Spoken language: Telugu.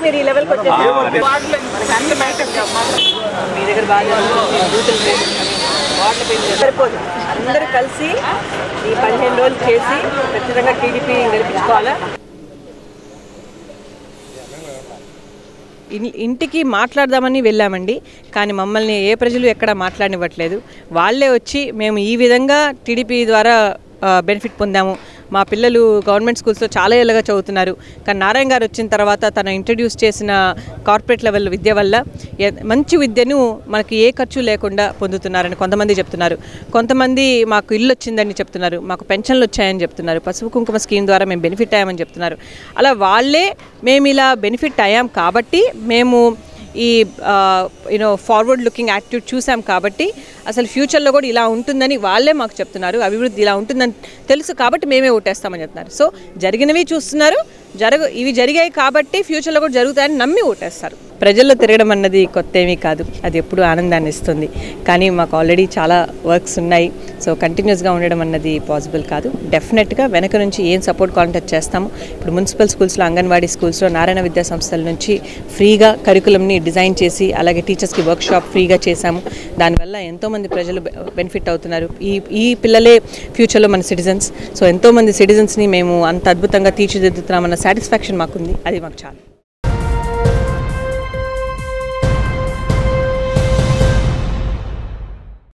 మీరు ఈ లెవెల్కి వచ్చేసారు. మీ దగ్గర బాగా సరిపోదు. అందరూ కలిసి ఈ 15 రోజులు చేసి ఖచ్చితంగా టీడీపీ గెలిపించుకోవాలా. ఇంటికి మాట్లాడదామని వెళ్ళామండి, కానీ మమ్మల్ని ఏ ప్రజలు ఎక్కడ మాట్లాడనివ్వట్లేదు. వాళ్ళే వచ్చి మేము ఈ విధంగా టీడీపీ ద్వారా బెనిఫిట్ పొందాము, మా పిల్లలు గవర్నమెంట్ స్కూల్స్లో చాలా ఏళ్ళగా చదువుతున్నారు, కానీ నారాయణ గారు వచ్చిన తర్వాత తను ఇంట్రడ్యూస్ చేసిన కార్పొరేట్ లెవెల్ విద్య వల్ల మంచి విద్యను మనకి ఏ ఖర్చు లేకుండా పొందుతున్నారని కొంతమంది చెప్తున్నారు. కొంతమంది మాకు ఇల్లు వచ్చిందని చెప్తున్నారు, మాకు పెన్షన్లు వచ్చాయని చెప్తున్నారు, పసుపు కుంకుమ స్కీమ్ ద్వారా మేము బెనిఫిట్ అయ్యామని చెప్తున్నారు. అలా వాళ్ళే మేము ఇలా బెనిఫిట్ అయ్యాం కాబట్టి, మేము ఈ ఫార్వర్డ్ లుకింగ్ యాటిట్యూడ్ చూసాం కాబట్టి అసలు ఫ్యూచర్లో కూడా ఇలా ఉంటుందని వాళ్ళే మాకు చెప్తున్నారు. అభివృద్ధి ఇలా ఉంటుందని తెలుసు కాబట్టి మేమే ఓటేస్తామని చెప్తున్నారు. సో జరిగినవి చూస్తున్నారు, ఇవి జరిగాయి కాబట్టి ఫ్యూచర్లో కూడా జరుగుతాయని నమ్మి ఓటేస్తారు. ప్రజల్లో తిరగడం అన్నది కొత్త ఏమీ కాదు, అది ఎప్పుడు ఆనందాన్ని ఇస్తుంది. కానీ మాకు ఆల్రెడీ చాలా వర్క్స్ ఉన్నాయి, సో కంటిన్యూస్గా ఉండడం అన్నది పాసిబుల్ కాదు. డెఫినెట్గా వెనక నుంచి ఏం సపోర్ట్ కాంటాక్ట్ చేస్తాము. ఇప్పుడు మున్సిపల్ స్కూల్స్లో, అంగన్వాడీ స్కూల్స్లో, నారాయణ విద్యా సంస్థల నుంచి ఫ్రీగా కరికులంని డిజైన్ చేసి అలాగే టీచర్స్కి వర్క్షాప్ ఫ్రీగా చేశాము. దానివల్ల ఎంతోమంది ప్రజలు బెనిఫిట్ అవుతున్నారు. ఈ పిల్లలే ఫ్యూచర్లో మన సిటిజన్స్. సో ఎంతోమంది సిటిజన్స్ని మేము అంత అద్భుతంగా తీర్చిదిద్దుతున్నామన్న సాటిస్ఫాక్షన్ మాకుంది, అది మాకు చాలా.